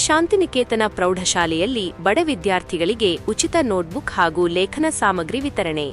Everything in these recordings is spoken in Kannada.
ಶಾಂತಿನಿಕೇತನ ಪ್ರೌಢಶಾಲೆಯಲ್ಲಿ ಬಡ ವಿದ್ಯಾರ್ಥಿಗಳಿಗೆ ಉಚಿತ ನೋಟ್ಬುಕ್ ಹಾಗೂ ಲೇಖನ ಸಾಮಗ್ರಿ ವಿತರಣೆ.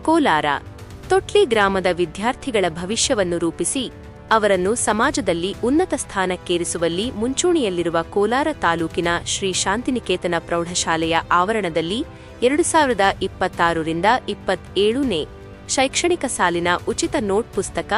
ಕೋಲಾರ ತೊಟ್ಲಿ ಗ್ರಾಮದ ವಿದ್ಯಾರ್ಥಿಗಳ ಭವಿಷ್ಯವನ್ನು ರೂಪಿಸಿ ಅವರನ್ನು ಸಮಾಜದಲ್ಲಿ ಉನ್ನತ ಸ್ಥಾನಕ್ಕೇರಿಸುವಲ್ಲಿ ಮುಂಚೂಣಿಯಲ್ಲಿರುವ ಕೋಲಾರ ತಾಲೂಕಿನ ಶ್ರೀ ಶಾಂತಿನಿಕೇತನ ಪ್ರೌಢಶಾಲೆಯ ಆವರಣದಲ್ಲಿ 2026ರಿಂದ 27ನೇ ಶೈಕ್ಷಣಿಕ ಸಾಲಿನ ಉಚಿತ ನೋಟ್ ಪುಸ್ತಕ,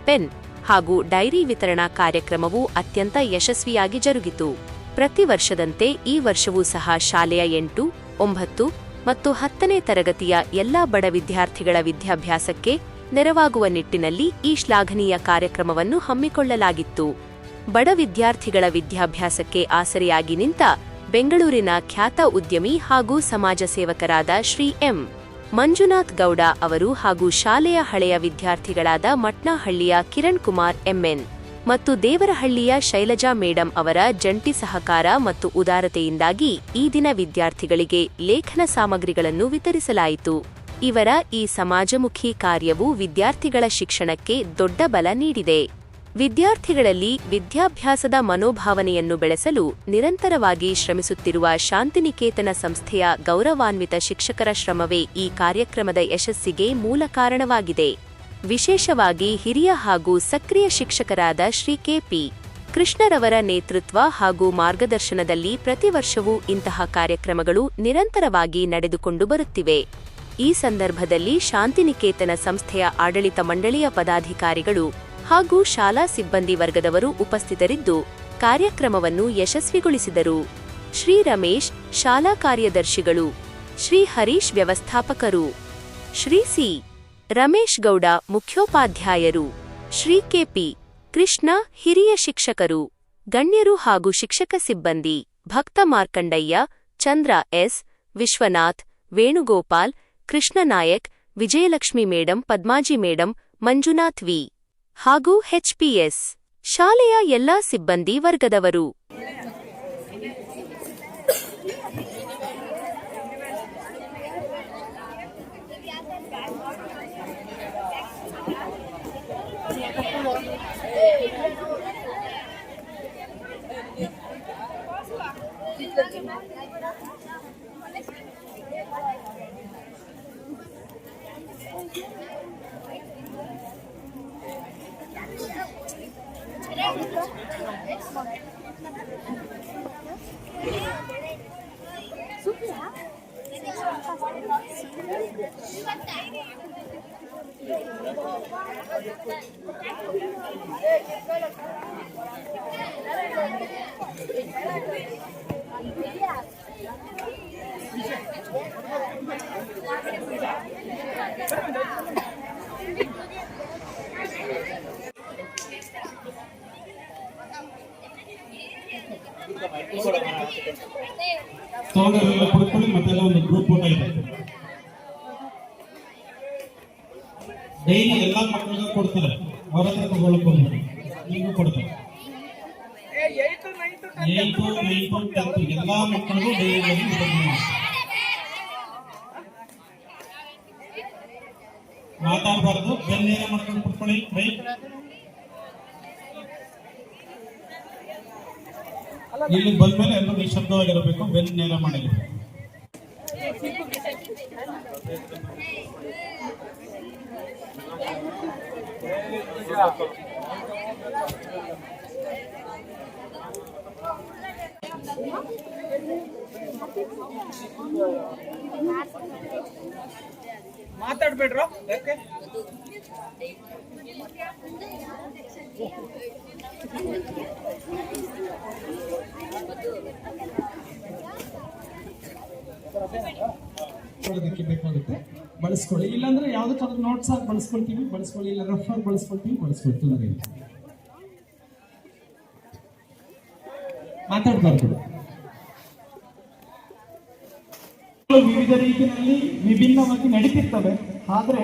ಪೆನ್ ಹಾಗೂ ಡೈರಿ ವಿತರಣಾ ಕಾರ್ಯಕ್ರಮವು ಅತ್ಯಂತ ಯಶಸ್ವಿಯಾಗಿ ಜರುಗಿತು. ಪ್ರತಿ ವರ್ಷದಂತೆ ಈ ವರ್ಷವೂ ಸಹ ಶಾಲೆಯ 8, 9 ಮತ್ತು 10ನೇ ತರಗತಿಯ ಎಲ್ಲಾ ಬಡ ವಿದ್ಯಾರ್ಥಿಗಳ ವಿದ್ಯಾಭ್ಯಾಸಕ್ಕೆ ನೆರವಾಗುವ ನಿಟ್ಟಿನಲ್ಲಿ ಈ ಶ್ಲಾಘನೀಯ ಕಾರ್ಯಕ್ರಮವನ್ನು ಹಮ್ಮಿಕೊಳ್ಳಲಾಗಿತ್ತು. ಬಡ ವಿದ್ಯಾರ್ಥಿಗಳ ವಿದ್ಯಾಭ್ಯಾಸಕ್ಕೆ ಆಸರೆಯಾಗಿ ನಿಂತ ಬೆಂಗಳೂರಿನ ಖ್ಯಾತ ಉದ್ಯಮಿ ಹಾಗೂ ಸಮಾಜ ಸೇವಕರಾದ ಶ್ರೀ ಎಂ. ಮಂಜುನಾಥ್ ಗೌಡ ಅವರು ಹಾಗೂ ಶಾಲೆಯ ಹಳೆಯ ವಿದ್ಯಾರ್ಥಿಗಳಾದ ಮಟ್ನಹಳ್ಳಿಯ ಕಿರಣ್ ಕುಮಾರ್ ಎಂಎನ್ ಮತ್ತು ದೇವರಹಳ್ಳಿಯ ಶೈಲಜಾ ಮೇಡಂ ಅವರ ಜಂಟಿ ಸಹಕಾರ ಮತ್ತು ಉದಾರತೆಯಿಂದಾಗಿ ಈ ದಿನ ವಿದ್ಯಾರ್ಥಿಗಳಿಗೆ ಲೇಖನ ಸಾಮಗ್ರಿಗಳನ್ನು ವಿತರಿಸಲಾಯಿತು. ಇವರ ಈ ಸಮಾಜಮುಖಿ ಕಾರ್ಯವು ವಿದ್ಯಾರ್ಥಿಗಳ ಶಿಕ್ಷಣಕ್ಕೆ ದೊಡ್ಡ ಬಲ ನೀಡಿದೆ. ವಿದ್ಯಾರ್ಥಿಗಳಲ್ಲಿ ವಿದ್ಯಾಭ್ಯಾಸದ ಮನೋಭಾವನೆಯನ್ನು ಬೆಳೆಸಲು ನಿರಂತರವಾಗಿ ಶ್ರಮಿಸುತ್ತಿರುವ ಶಾಂತಿನಿಕೇತನ ಸಂಸ್ಥೆಯ ಗೌರವಾನ್ವಿತ ಶಿಕ್ಷಕರ ಶ್ರಮವೇ ಈ ಕಾರ್ಯಕ್ರಮದ ಯಶಸ್ಸಿಗೆ ಮೂಲ ಕಾರಣವಾಗಿದೆ. ವಿಶೇಷವಾಗಿ ಹಿರಿಯ ಹಾಗೂ ಸಕ್ರಿಯ ಶಿಕ್ಷಕರಾದ ಶ್ರೀ ಕೆ.ಪಿ. ಕೃಷ್ಣರವರ ನೇತೃತ್ವ ಹಾಗೂ ಮಾರ್ಗದರ್ಶನದಲ್ಲಿ ಪ್ರತಿ ವರ್ಷವೂ ಇಂತಹ ಕಾರ್ಯಕ್ರಮಗಳು ನಿರಂತರವಾಗಿ ನಡೆದುಕೊಂಡು ಬರುತ್ತಿವೆ. ಈ ಸಂದರ್ಭದಲ್ಲಿ ಶಾಂತಿನಿಕೇತನ ಸಂಸ್ಥೆಯ ಆಡಳಿತ ಮಂಡಳಿಯ ಪದಾಧಿಕಾರಿಗಳು ಹಾಗೂ ಶಾಲಾ ಸಿಬ್ಬಂದಿ ವರ್ಗದವರು ಉಪಸ್ಥಿತರಿದ್ದು ಕಾರ್ಯಕ್ರಮವನ್ನು ಯಶಸ್ವಿಗೊಳಿಸಿದರು. ಶ್ರೀ ರಮೇಶ್ ಶಾಲಾ ಕಾರ್ಯದರ್ಶಿಗಳು, ಶ್ರೀ ಹರೀಶ್ ವ್ಯವಸ್ಥಾಪಕರು, ಶ್ರೀ ಸಿ. ರಮೇಶ್ ಗೌಡ ಮುಖ್ಯೋಪಾಧ್ಯಾಯರು, ಶ್ರೀ ಕೆ.ಪಿ. ಕೃಷ್ಣ ಹಿರಿಯ ಶಿಕ್ಷಕರು, ಗಣ್ಯರು ಹಾಗೂ ಶಿಕ್ಷಕ ಸಿಬ್ಬಂದಿ, Bhakta Markandaiah, Chandra S, Vishwanath, Venugopal, Krishnanayak, Vijayalakshmi madam, Padmaji madam, Manjunath V ಹಾಗೂ ಎಚ್ಪಿಎಸ್ ಶಾಲೆಯ ಎಲ್ಲಾ ಸಿಬ್ಬಂದಿ ವರ್ಗದವರು. ಸಹೋದರರೆಲ್ಲ ಪಡ್ಕೊಳ್ಳಿ. ಮತ್ತೆಲ್ಲ ಒಂದು ಗ್ರೂಪ್ ಫೋಟೋ ಇದೆ. ಡೈಲಿ ಎಲ್ಲಾ ಮಕ್ಕಳಿಗೂ ಕೊಡ್ತಾರೆ, ಅವರ ಹತ್ರ ತಗೊಳ್ಕೊಂಡು ನಿಮಗೂ ಕೊಡ್ತಾರೆ. 8, 9, 10 ಎಲ್ಲಾ ಮಕ್ಕಳಿಗೂ ಡೈಲಿ ಮಾತಾಡಬಾರ್ದು. ಬೆನ್ನೇನ ಮಾಡ್ಕೊಂಡು ಕೊಡ್ಕೊಳ್ಳಿ. ಇಲ್ಲಿ ಬಂದ್ಮೇಲೆ ಎಲ್ಲರೂ ನಿಶಬ್ದವಾಗಿರಬೇಕು, ಬೆನ್ನು ನೇರ ಮಾಡಿರಬೇಕು. ಮಾತಾಡ್ಬೇಡ್ರೋ ಯಾಕೆ? ಕೊಡೋದಕ್ಕೆ ಬೇಕಾಗುತ್ತೆ, ಬಳಸ್ಕೊಳ್ಳಿ. ಇಲ್ಲಾಂದ್ರೆ ಯಾವ್ದಕ್ಕಾದ್ರೂ ನೋಟ್ಸ್ ಆಗಿ ಬಳಸ್ಕೊಳ್ತೀವಿ, ಬಳಸ್ಕೊಳ್ಳಿ. ಇಲ್ಲ ರಫ್ ಆಗಿ ಬಳಸ್ಕೊಳ್ತೀವಿ, ಬಳಸ್ಕೊಳ್ತೀವಿ. ಮಾತಾಡಬಾರ್ದು. ವಿವಿಧ ರೀತಿಯಲ್ಲಿ ವಿಭಿನ್ನವಾಗಿ ನಡೀತಿರ್ತವೆ. ಆದ್ರೆ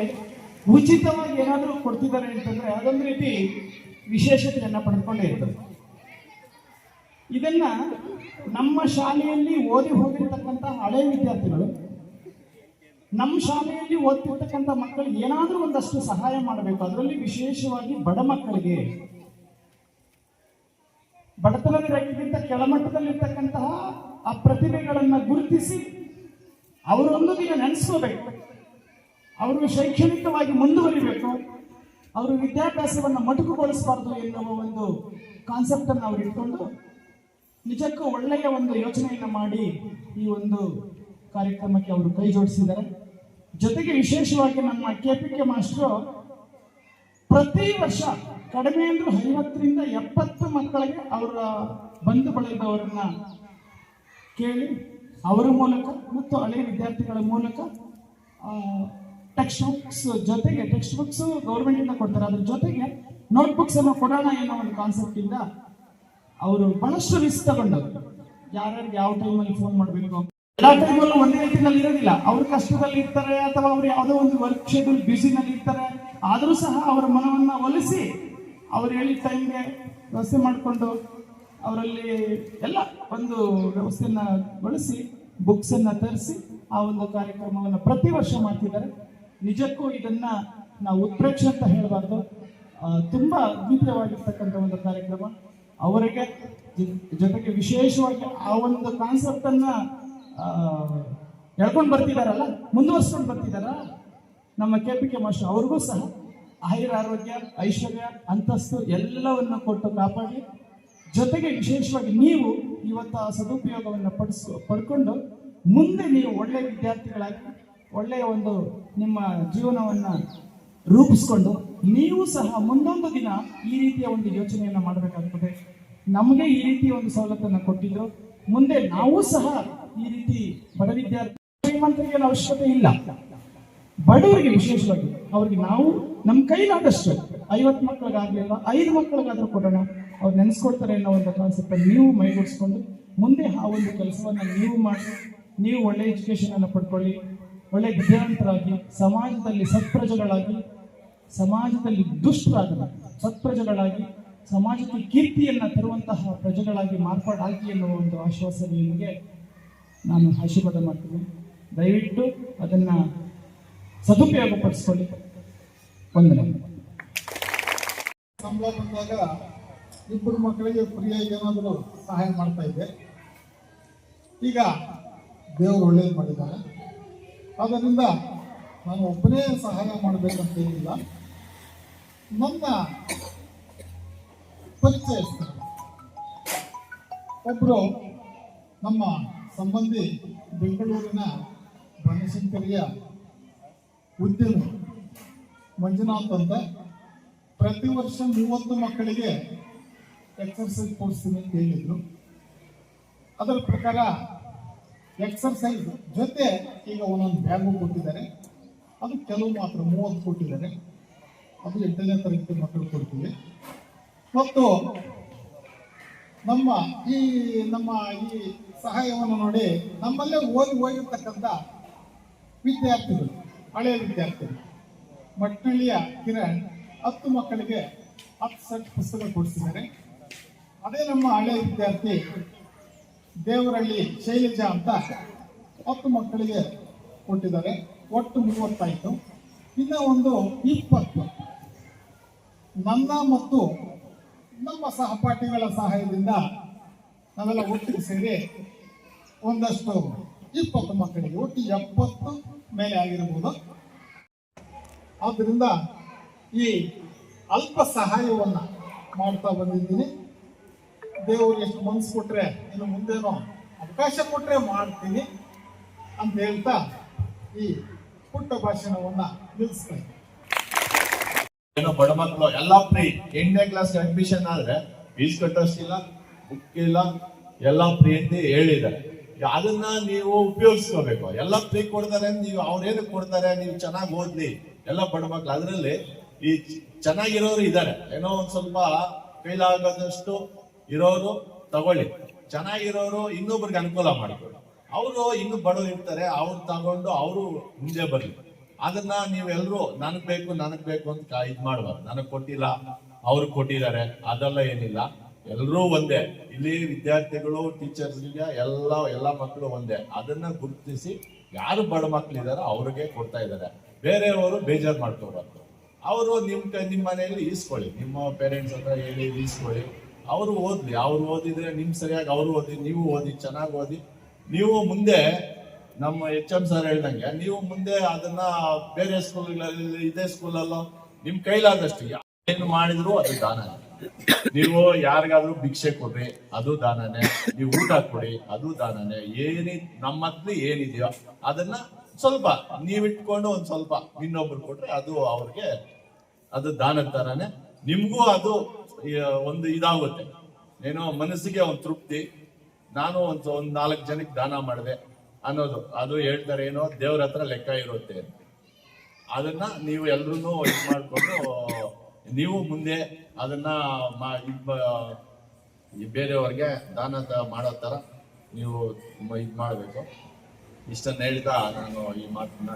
ಉಚಿತವಾಗಿ ಏನಾದರೂ ಕೊಡ್ತಿದ್ದಾರೆ ಅಂತಂದ್ರೆ ಅದೊಂದು ರೀತಿ ವಿಶೇಷತೆಯನ್ನ ಪಡೆದುಕೊಂಡೇ ಇರ್ತದೆ. ಇದನ್ನ ನಮ್ಮ ಶಾಲೆಯಲ್ಲಿ ಓದಿ ಹೋಗಿರ್ತಕ್ಕಂಥ ಹಳೆ ವಿದ್ಯಾರ್ಥಿಗಳು ನಮ್ಮ ಶಾಲೆಯಲ್ಲಿ ಓದ್ತಿರ್ತಕ್ಕಂಥ ಮಕ್ಕಳಿಗೆ ಏನಾದರೂ ಒಂದಷ್ಟು ಸಹಾಯ ಮಾಡಬೇಕು. ಅದರಲ್ಲಿ ವಿಶೇಷವಾಗಿ ಬಡ ಬಡತನದ ರೇಖೆಗಿಂತ ಕೆಳಮಟ್ಟದಲ್ಲಿರ್ತಕ್ಕಂತಹ ಆ ಪ್ರತಿಭೆಗಳನ್ನು ಗುರುತಿಸಿ ಅವರೊಂದು ದಿನ ನೆನೆಸ್ಕೋಬೇಕು, ಅವರು ಶೈಕ್ಷಣಿಕವಾಗಿ ಮುಂದುವರಿಬೇಕು, ಅವರು ವಿದ್ಯಾಭ್ಯಾಸವನ್ನು ಮೊಟಕುಗೊಳಿಸಬಾರ್ದು ಎನ್ನುವ ಒಂದು ಕಾನ್ಸೆಪ್ಟ್ ಅನ್ನು ಅವ್ರು ಇಟ್ಕೊಂಡು ನಿಜಕ್ಕೂ ಒಳ್ಳೆಯ ಒಂದು ಯೋಚನೆಯನ್ನು ಮಾಡಿ ಈ ಒಂದು ಕಾರ್ಯಕ್ರಮಕ್ಕೆ ಅವರು ಕೈ ಜೋಡಿಸಿದ್ದಾರೆ. ಜೊತೆಗೆ ವಿಶೇಷವಾಗಿ ನಮ್ಮ KPK ಮಾಸ್ಟರು ಪ್ರತಿ ವರ್ಷ ಕಡಿಮೆ ಅಂದ್ರೂ 50ರಿಂದ 70 ಮಕ್ಕಳಿಗೆ ಅವರ ಬಂಧು ಬಳಗದವರನ್ನ ಕೇಳಿ ಅವರ ಮೂಲಕ ಮತ್ತು ಹಳೆಯ ವಿದ್ಯಾರ್ಥಿಗಳ ಮೂಲಕ ಟೆಕ್ಸ್ಟ್ ಬುಕ್ಸ್ ಜೊತೆಗೆ ಟೆಕ್ಸ್ಟ್ ಬುಕ್ಸ್ ಗೌರ್ಮೆಂಟ್ ಇಂದ ಕೊಡ್ತಾರೆ, ಅದ್ರ ಜೊತೆಗೆ ನೋಟ್ಬುಕ್ಸ್ ಅನ್ನು ಕೊಡೋಣ ಅನ್ನೋ ಒಂದು ಕಾನ್ಸೆಪ್ಟ್ ಇಂದ ಅವರು ಬಹಳಷ್ಟು ರಿಸ್ಕ್ ತಗೊಂಡವರು. ಯಾರ್ಯಾರಿಗೆ ಯಾವ ಟೈಮಲ್ಲಿ ಫೋನ್ ಮಾಡಬೇಕು, ಎಲ್ಲಾ ಟೈಮಲ್ಲೂ ಒಂದೇ ರೀತಿಯಲ್ಲಿ ಇರೋದಿಲ್ಲ. ಅವ್ರ ಕಷ್ಟದಲ್ಲಿ ಇರ್ತಾರೆ ಅಥವಾ ಅವ್ರು ಯಾವುದೋ ಒಂದು ವರ್ಕ್ ಶೆಡ್ಯೂಲ್ ಬ್ಯುಸಿನಲ್ಲಿ ಇರ್ತಾರೆ. ಆದರೂ ಸಹ ಅವರ ಮನವನ್ನ ಒಲಿಸಿ ಅವ್ರು ಹೇಳಿದ ಟೈಮ್ಗೆ ವ್ಯವಸ್ಥೆ ಮಾಡಿಕೊಂಡು ಅವರಲ್ಲಿ ಎಲ್ಲ ಒಂದು ವ್ಯವಸ್ಥೆಯನ್ನ ಬಳಸಿ ಬುಕ್ಸ್ ಅನ್ನ ತರಿಸಿ ಆ ಒಂದು ಕಾರ್ಯಕ್ರಮವನ್ನು ಪ್ರತಿ ವರ್ಷ ಮಾಡ್ತಿದ್ದಾರೆ. ನಿಜಕ್ಕೂ ಇದನ್ನ ನಾವು ಉತ್ಪ್ರೇಕ್ಷೆ ಅಂತ ಹೇಳಬಾರ್ದು, ತುಂಬಾ ಅದ್ಭುತವಾಗಿರ್ತಕ್ಕಂಥ ಒಂದು ಕಾರ್ಯಕ್ರಮ. ಅವರಿಗೆ ಜೊತೆಗೆ ವಿಶೇಷವಾಗಿ ಆ ಒಂದು ಕಾನ್ಸೆಪ್ಟ್ ಅನ್ನ ಹೇಳ್ಕೊಂಡು ಬರ್ತಿದಾರಲ್ಲ, ಮುಂದುವರ್ಸ್ಕೊಂಡು ಬರ್ತಿದಾರ ನಮ್ಮ KPK ಮಾಸ್ಟರ್. ಅವ್ರಿಗೂ ಸಹ ಆಯುರಾರೋಗ್ಯ, ಐಶ್ವರ್ಯ, ಅಂತಸ್ತು ಎಲ್ಲವನ್ನು ಕೊಟ್ಟು ಕಾಪಾಡಿ, ಜೊತೆಗೆ ವಿಶೇಷವಾಗಿ ನೀವು ಇವತ್ತು ಆ ಸದುಪಯೋಗವನ್ನು ಪಡ್ಕೊಂಡು ಮುಂದೆ ನೀವು ಒಳ್ಳೆಯ ವಿದ್ಯಾರ್ಥಿಗಳಾಗಿ ಒಳ್ಳೆಯ ಒಂದು ನಿಮ್ಮ ಜೀವನವನ್ನು ರೂಪಿಸ್ಕೊಂಡು ನೀವು ಸಹ ಮುಂದೊಂದು ದಿನ ಈ ರೀತಿಯ ಒಂದು ಯೋಚನೆಯನ್ನು ಮಾಡಬೇಕಾಗ್ತದೆ. ನಮಗೆ ಈ ರೀತಿಯ ಒಂದು ಸವಲತ್ತನ್ನು ಕೊಟ್ಟಿದ್ರು, ಮುಂದೆ ನಾವು ಸಹ ಈ ರೀತಿ ಬಡ ವಿದ್ಯಾರ್ಥಿ ಶ್ರೀಮಂತರಿಗೆ ಅವಶ್ಯಕತೆ ಇಲ್ಲ, ಬಡವರಿಗೆ ವಿಶೇಷವಾಗಿ ಅವ್ರಿಗೆ ನಾವು ನಮ್ಮ ಕೈಲಾದಷ್ಟು 50 ಮಕ್ಕಳಿಗಾಗ್ಲಿಲ್ಲ 5 ಮಕ್ಕಳಿಗಾದ್ರೂ ಕೊಡೋಣ, ಅವ್ರು ನೆನೆಸ್ಕೊಡ್ತಾರೆ ಅನ್ನೋ ಒಂದು ಕಾನ್ಸೆಪ್ಟ್ ನೀವು ಮೈಗೂಡಿಸ್ಕೊಂಡು ಮುಂದೆ ಆ ಒಂದು ಕೆಲಸವನ್ನು ನೀವು ಮಾಡಿ, ನೀವು ಒಳ್ಳೆ ಎಜುಕೇಶನ್ ಅನ್ನು ಪಡ್ಕೊಳ್ಳಿ, ಒಳ್ಳೆ ವಿದ್ಯಾವಂತರಾಗಿ ಸಮಾಜದಲ್ಲಿ ಸತ್ಪ್ರಜೆಗಳಾಗಿ, ಸಮಾಜದಲ್ಲಿ ದುಷ್ಟರಾಗಲ್ಲ ಸತ್ಪ್ರಜೆಗಳಾಗಿ, ಸಮಾಜಕ್ಕೆ ಕೀರ್ತಿಯನ್ನು ತರುವಂತಹ ಪ್ರಜೆಗಳಾಗಿ ಮಾರ್ಪಾಡಾಗಿ ಎನ್ನುವ ಒಂದು ಆಶ್ವಾಸನೆಯೊಂದಿಗೆ ನಾನು ಆಶೀರ್ವಾದ ಮಾಡ್ತೀನಿ. ದಯವಿಟ್ಟು ಅದನ್ನ ಸದುಪಯೋಗ ಪಡಿಸ್ಕೊಳ್ಳಿ. ವಂದನೆ. ಸಂಬಳ ಬಂದಾಗ 2 ಮಕ್ಕಳಿಗೆ ಫ್ರೀಯಾಗಿ ಏನಾದರೂ ಸಹಾಯ ಮಾಡ್ತಾ ಇದ್ದೆ. ಈಗ ದೇವರು ಒಳ್ಳೇದು ಮಾಡಿದ್ದಾರೆ, ಆದ್ದರಿಂದ ನಾನು ಒಬ್ಬನೇ ಸಹಾಯ ಮಾಡಬೇಕಂತ ಏನಿಲ್ಲ. ನನ್ನ ಪರಿಚಯಿಸ್ತಾರೆ ಒಬ್ಬರು ನಮ್ಮ ಸಂಬಂಧಿ, ಬೆಂಗಳೂರಿನ ಬನಶಂಕರಿಯ ಉದ್ಯಮಿ ಮಂಜುನಾಥ್ ಅಂತ. ಪ್ರತಿ ವರ್ಷ 30 ಮಕ್ಕಳಿಗೆ ಎಕ್ಸರ್ಸೈಸ್ ಕೊಡಿಸ್ತೀನಿ ಅಂತ ಹೇಳಿದ್ರು. ಅದರ ಪ್ರಕಾರ ಎಕ್ಸರ್ಸೈಸ್ ಜೊತೆ ಈಗ ಒಂದೊಂದು ಬ್ಯಾಗು ಕೊಟ್ಟಿದ್ದಾರೆ. ಅದು ಕೆಲವು ಮಾತ್ರ 30 ಕೊಟ್ಟಿದ್ದಾರೆ. ಅದು 8ನೇ ತರಗತಿ ಮಕ್ಕಳು ಕೊಡ್ತೀವಿ. ಮತ್ತು ನಮ್ಮ ಈ ಸಹಾಯವನ್ನು ನೋಡಿ ನಮ್ಮಲ್ಲೇ ಹೋಗಿರ್ತಕ್ಕಂಥ ವಿದ್ಯಾರ್ಥಿಗಳು, ಹಳೆಯ ವಿದ್ಯಾರ್ಥಿಗಳು, ಮಟ್ನಳ್ಳಿಯ ಕಿರಣ್ 10 ಮಕ್ಕಳಿಗೆ 10 ಸೆಟ್ ಪುಸ್ತಕ ಕೊಡಿಸಿದ್ದಾರೆ. ಅದೇ ನಮ್ಮ ಹಳೆಯ ವಿದ್ಯಾರ್ಥಿ ದೇವರಹಳ್ಳಿ ಶೈಲಜಾ ಅಂತ 10 ಮಕ್ಕಳಿಗೆ ಕೊಟ್ಟಿದ್ದಾರೆ. ಒಟ್ಟು 30 ಆಯಿತು. ಇನ್ನು ಒಂದು 20 ನನ್ನ ಮತ್ತು ನಮ್ಮ ಸಹಪಾಠಿಗಳ ಸಹಾಯದಿಂದ ನಾವೆಲ್ಲ ಒಟ್ಟಿಗೆ ಸೇರಿ ಒಂದಷ್ಟು 20 ಮಕ್ಕಳಿಗೆ ಒಟ್ಟು 70 ಮೇಲೆ ಆಗಿರಬಹುದು. ಆದ್ದರಿಂದ ಈ ಅಲ್ಪ ಸಹಾಯವನ್ನ ಮಾಡ್ತಾ ಬಂದಿದ್ದೀನಿ. ದೇವರು ಎಷ್ಟು ಮನಸ್ಸು ಕೊಟ್ರೆ ಇನ್ನು ಮುಂದೇನೋ ಅವಕಾಶ ಕೊಟ್ರೆ ಮಾಡ್ತೀನಿ ಅಂತ ಹೇಳ್ತಾ ಈ ಪುಟ್ಟ ಭಾಷಣವನ್ನ ನಿಲ್ಲಿಸ್ತೇನೆ. ಏನೋ ಬಡ ಮಕ್ಕಳು ಎಲ್ಲಾ ಫ್ರೀ. 8ನೇ ಕ್ಲಾಸ್ ಅಡ್ಮಿಷನ್ ಆದ್ರೆ ಫೀಸ್ ಕಟ್ಟೋಷ್ಟಿಲ್ಲ, ಬುಕ್ ಇಲ್ಲ, ಎಲ್ಲ ಫ್ರೀ ಅಂತ ಹೇಳಿದ್ದಾರೆ. ಅದನ್ನ ನೀವು ಉಪಯೋಗಿಸ್ಕೋಬೇಕು. ಎಲ್ಲ ಫ್ರೀ ಕೊಡ್ತಾರೆ, ನೀವು ಅವ್ರೇನು ಕೊಡ್ತಾರೆ, ನೀವು ಚೆನ್ನಾಗಿ ಓದ್ಲಿ. ಎಲ್ಲ ಬಡ ಮಕ್ಳು ಅದ್ರಲ್ಲಿ ಈ ಚೆನ್ನಾಗಿರೋರು ಇದ್ದಾರೆ, ಏನೋ ಒಂದ್ ಸ್ವಲ್ಪ ಕೈಲಾಗದಷ್ಟು ಇರೋರು ತಗೊಳ್ಳಿ. ಚೆನ್ನಾಗಿರೋರು ಇನ್ನೊಬ್ರಿಗೆ ಅನುಕೂಲ ಮಾಡ್ಕೊಳ್ಳಿ. ಅವರು ಇನ್ನು ಬಡವರು ಇರ್ತಾರೆ, ಅವ್ರು ತಗೊಂಡು ಅವರು ಮುಂದೆ ಬರ್ಲಿ. ಅದನ್ನ ನೀವೆಲ್ಲರೂ ನನಗ್ ಬೇಕು ಅಂತ ಇದ್ ಮಾಡಬಾರ್ದು. ನನಗ್ ಕೊಟ್ಟಿಲ್ಲ, ಅವ್ರಿಗೆ ಕೊಟ್ಟಿದ್ದಾರೆ, ಅದೆಲ್ಲ ಏನಿಲ್ಲ. ಎಲ್ಲರೂ ಒಂದೇ. ಇಲ್ಲಿ ವಿದ್ಯಾರ್ಥಿಗಳು, ಟೀಚರ್ಸ್ಗೆ ಎಲ್ಲ ಮಕ್ಕಳು ಒಂದೇ. ಅದನ್ನ ಗುರುತಿಸಿ ಯಾರು ಬಡ ಮಕ್ಕಳಿದಾರೋ ಅವ್ರಿಗೆ ಕೊಡ್ತಾ ಇದ್ದಾರೆ. ಬೇರೆಯವರು ಬೇಜಾರು ಮಾಡ್ಕೋಬಾರ್ದು. ಅವರು ನಿಮ್ಮ ಮನೆಯಲ್ಲಿ ಈಸ್ಕೊಳ್ಳಿ, ನಿಮ್ಮ ಪೇರೆಂಟ್ಸ್ ಹತ್ರ ಹೇಳಿ ಈಸ್ಕೊಳ್ಳಿ. ಅವರು ಓದ್ಲಿ, ಅವ್ರು ಓದಿದ್ರೆ ನಿಮ್ ಸರಿಯಾಗಿ ಅವರು ಓದಿ, ನೀವು ಓದಿ, ಚೆನ್ನಾಗಿ ಓದಿ. ನೀವು ಮುಂದೆ ನಮ್ಮ HM ಸರ್ ಹೇಳ್ದಂಗೆ ನೀವು ಮುಂದೆ ಅದನ್ನ ಬೇರೆ ಸ್ಕೂಲ್ಗಳಲ್ಲಿ, ಇದೇ ಸ್ಕೂಲಲ್ಲೋ ನಿಮ್ ಕೈಲಾದಷ್ಟು ಏನು ಮಾಡಿದ್ರು ಅದು ದಾನನೇ. ನೀವು ಯಾರಿಗಾದ್ರೂ ಭಿಕ್ಷೆ ಕೊಡ್ರಿ, ಅದು ದಾನನೇ. ನೀವು ಊಟ ಕೊಡಿ, ಅದು ದಾನನೇ. ನಮ್ಮ ಹತ್ರ ಏನಿದೆಯೋ ಅದನ್ನ ಸ್ವಲ್ಪ ನೀವಿಟ್ಕೊಂಡು ಒಂದ್ ಸ್ವಲ್ಪ ಇನ್ನೊಬ್ರು ಕೊಟ್ರೆ ಅದು ಅವ್ರಿಗೆ ಅದು ದಾನದ ತರಾನೇ. ನಿಮ್ಗೂ ಅದು ಒಂದು ಇದಾಗುತ್ತೆ, ಏನೋ ಮನಸ್ಸಿಗೆ ಒಂದು ತೃಪ್ತಿ. ನಾನು ಒಂದ್ 4 ಜನಕ್ಕೆ ದಾನ ಮಾಡಿದೆ ಅನ್ನೋದು, ಅದು ಹೇಳ್ತಾರೆ ಏನೋ ದೇವ್ರ ಹತ್ರ ಲೆಕ್ಕ ಇರುತ್ತೆ. ಅದನ್ನ ನೀವು ಎಲ್ರೂ ಇದು ಮಾಡ್ಕೊಂಡು ನೀವು ಮುಂದೆ ಅದನ್ನ ಬೇರೆಯವ್ರಿಗೆ ದಾನ ಮಾಡೋ ತರ ನೀವು ಇದು ಮಾಡಬೇಕು. ಇಷ್ಟನ್ನ ಹೇಳ್ತಾ ನಾನು ಈ ಮಾತನ್ನ